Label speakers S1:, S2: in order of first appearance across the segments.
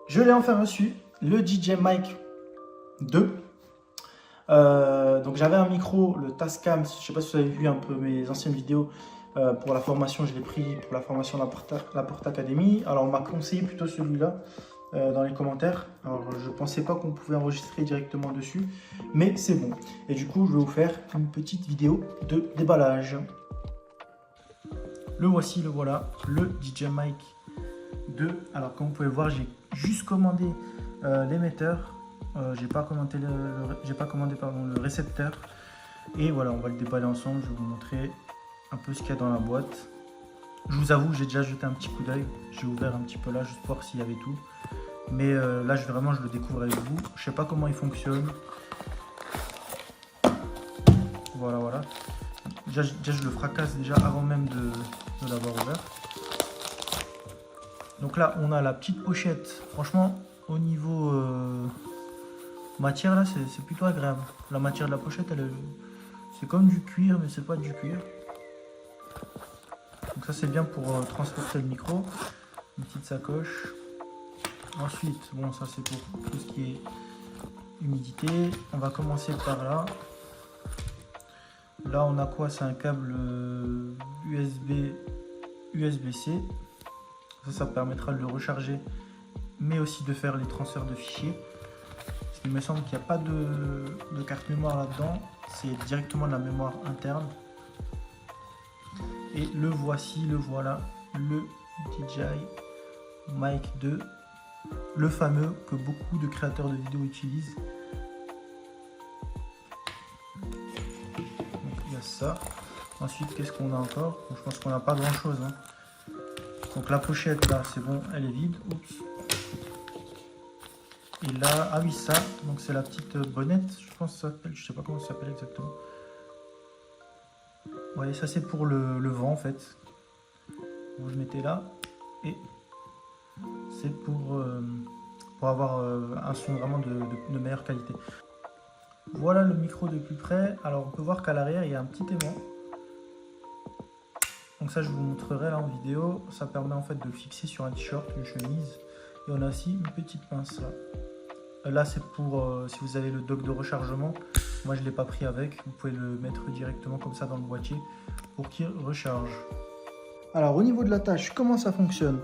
S1: Je l'ai enfin reçu, le DJI Mic 2. Donc j'avais un micro, le Tascam, je ne sais pas si vous avez vu un peu mes anciennes vidéos pour la formation, je l'ai pris pour la formation de la Porte Academy. Alors on m'a conseillé plutôt celui-là dans les commentaires. Alors je ne pensais pas qu'on pouvait enregistrer directement dessus, mais c'est bon. Et du coup je vais vous faire une petite vidéo de déballage. Le voici, le voilà, le DJI Mic 2. Alors comme vous pouvez voir, j'ai juste commandé l'émetteur. J'ai pas commandé le récepteur. Et voilà, on va le déballer ensemble. Je vais vous montrer un peu ce qu'il y a dans la boîte. Je vous avoue, j'ai déjà jeté un petit coup d'œil. J'ai ouvert un petit peu là, juste pour voir s'il y avait tout. Mais là, je le découvre avec vous. Je sais pas comment il fonctionne. Voilà, voilà. Déjà, je le fracasse déjà avant même de l'avoir ouvert. Donc là, on a la petite pochette. Franchement, au niveau matière, là, c'est plutôt agréable. La matière de la pochette, c'est comme du cuir, mais c'est pas du cuir. Donc ça, c'est bien pour transporter le micro. Une petite sacoche. Ensuite, bon, ça c'est pour tout ce qui est humidité. On va commencer par là. Là, on a quoi? C'est un câble USB-C. Ça permettra de le recharger, mais aussi de faire les transferts de fichiers. Parce qu'il me semble qu'il n'y a pas de carte mémoire là-dedans. C'est directement de la mémoire interne. Et le voici, le voilà, le DJI Mic 2. Le fameux que beaucoup de créateurs de vidéos utilisent. Donc il y a ça. Ensuite, qu'est-ce qu'on a encore? Bon, je pense qu'on n'a pas grand chose. Hein. Donc la pochette là, c'est bon, elle est vide. Oups. Et là, ah oui, ça, donc c'est la petite bonnette, je pense que ça s'appelle, je sais pas comment ça s'appelle exactement. Ouais, ça c'est pour le vent en fait. Vous le mettez là et c'est pour avoir un son vraiment de meilleure qualité. Voilà le micro de plus près. Alors on peut voir qu'à l'arrière il y a un petit aimant. Donc ça je vous montrerai là en vidéo. Ça permet en fait de le fixer sur un t-shirt, une chemise. Et on a aussi une petite pince là. Là c'est pour si vous avez le dock de rechargement. Moi je ne l'ai pas pris avec. Vous pouvez le mettre directement comme ça dans le boîtier pour qu'il recharge. Alors au niveau de la tâche, comment ça fonctionne?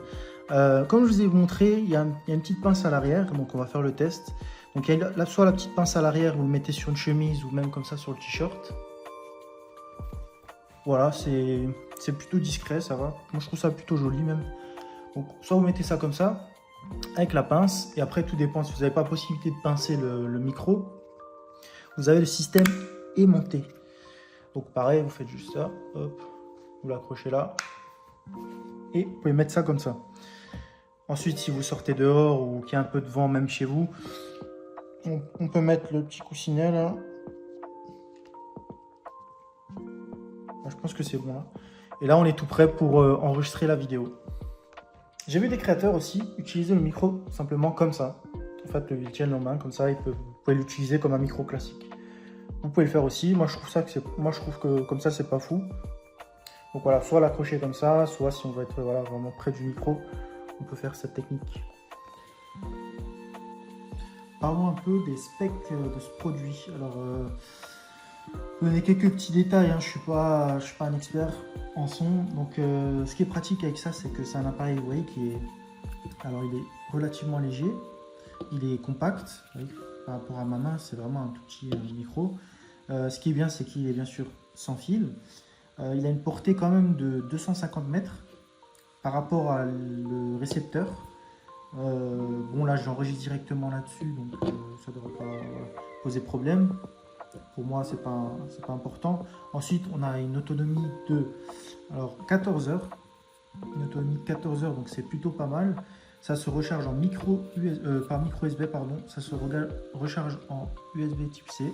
S1: Comme je vous ai montré, il y a une petite pince à l'arrière, donc on va faire le test. Donc il y a soit la petite pince à l'arrière, vous le mettez sur une chemise ou même comme ça sur le t-shirt. Voilà, c'est plutôt discret, ça va. Moi je trouve ça plutôt joli même. Donc soit vous mettez ça comme ça, avec la pince, et après tout dépend si vous n'avez pas possibilité de pincer le micro. Vous avez le système aimanté. Donc pareil, vous faites juste ça, hop, vous l'accrochez là, et vous pouvez mettre ça comme ça. Ensuite, si vous sortez dehors ou qu'il y a un peu de vent même chez vous, on peut mettre le petit coussinet là. Je pense que c'est bon là. Et là, on est tout prêt pour enregistrer la vidéo. J'ai vu des créateurs aussi utiliser le micro simplement comme ça. En fait, ils le tiennent en main comme ça, vous pouvez l'utiliser comme un micro classique. Vous pouvez le faire aussi. Moi, je trouve que comme ça, c'est pas fou. Donc voilà, soit l'accrocher comme ça, soit si on veut être voilà, vraiment près du micro, on peut faire cette technique. Parlons un peu des specs de ce produit. Alors, je vais vous donner quelques petits détails. Hein. Je suis pas un expert en son. Donc, ce qui est pratique avec ça, c'est que c'est un appareil, vous voyez, il est relativement léger. Il est compact. Vous voyez, par rapport à ma main, c'est vraiment un tout petit micro. Ce qui est bien, c'est qu'il est bien sûr sans fil. Il a une portée quand même de 250 mètres par rapport à le récepteur. Bon là j'enregistre directement là-dessus, donc ça ne devrait pas poser problème. Pour moi c'est pas important. Ensuite on a une autonomie de 14 heures. Une autonomie de 14 heures, donc c'est plutôt pas mal. Ça se recharge en micro USB, pardon. Ça se recharge en USB type C.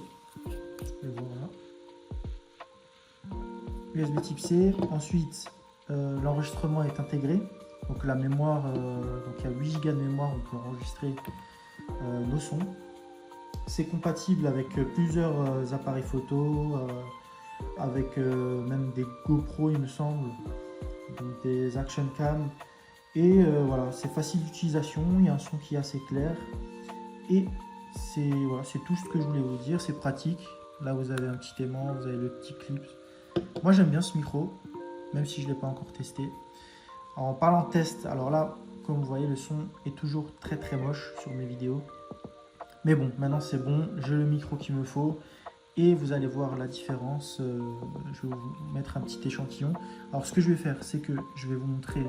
S1: Et voilà. USB type C. Ensuite, l'enregistrement est intégré. Donc la mémoire, donc il y a 8 Go de mémoire, on peut enregistrer nos sons. C'est compatible avec plusieurs appareils photo, avec même des GoPro il me semble, donc des action cam Et voilà, c'est facile d'utilisation, il y a un son qui est assez clair. Et c'est voilà, tout ce que je voulais vous dire, c'est pratique. Là vous avez un petit aimant, vous avez le petit clip. Moi j'aime bien ce micro, même si je ne l'ai pas encore testé. En parlant de test, alors là, comme vous voyez, le son est toujours très très moche sur mes vidéos. Mais bon, maintenant c'est bon, j'ai le micro qu'il me faut et vous allez voir la différence. Je vais vous mettre un petit échantillon. Alors ce que je vais faire, c'est que je vais vous montrer.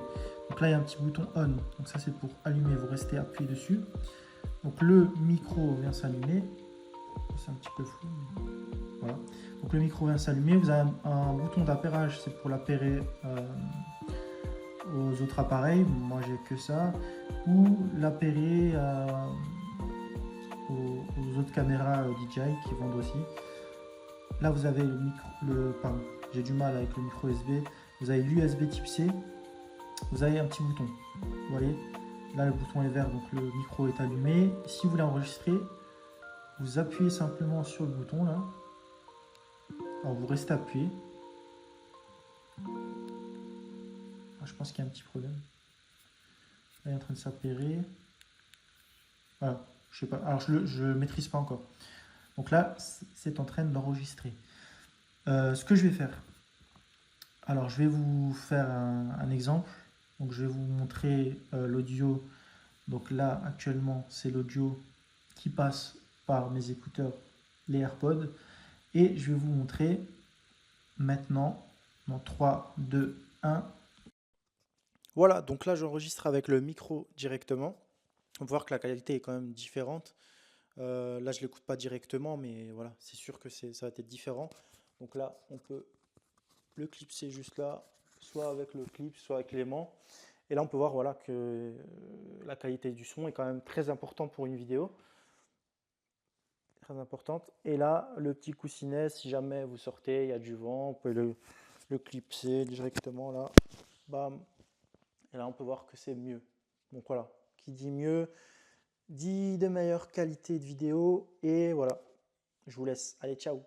S1: Donc là, il y a un petit bouton on. Donc ça, c'est pour allumer. Vous restez appuyé dessus. Donc le micro vient s'allumer. C'est un petit peu flou. Voilà. Donc le micro vient s'allumer. Vous avez un bouton d'appairage, c'est pour l'appairer aux autres appareils. Moi, j'ai que ça. Ou l'appairer aux autres caméras DJI qui vendent aussi. Là, vous avez le micro, pardon, j'ai du mal avec le micro USB. Vous avez l'USB type C. Vous avez un petit bouton. Vous voyez, là le bouton est vert, donc le micro est allumé. Si vous voulez enregistrer, vous appuyez simplement sur le bouton là. Alors vous restez appuyé. Alors, je pense qu'il y a un petit problème. Là, il est en train de s'appairer. Voilà, je sais pas. Alors je maîtrise pas encore. Donc là, c'est en train d'enregistrer. Ce que je vais faire. Alors je vais vous faire un exemple. Donc je vais vous montrer l'audio. Donc là actuellement c'est l'audio qui passe par mes écouteurs, les AirPods. Et je vais vous montrer maintenant dans 3, 2, 1. Voilà, donc là j'enregistre avec le micro directement. On peut voir que la qualité est quand même différente. Là je ne l'écoute pas directement, mais voilà, c'est sûr que ça va être différent. Donc là on peut le clipser juste là, soit avec le clip, soit avec l'aimant. Et là on peut voir voilà, que la qualité du son est quand même très importante pour une vidéo. Très importante. Et là, le petit coussinet, si jamais vous sortez, il y a du vent, vous pouvez le clipser directement là. Bam. Et là, on peut voir que c'est mieux. Donc voilà, qui dit mieux, dit de meilleure qualité de vidéo. Et voilà, je vous laisse. Allez, ciao.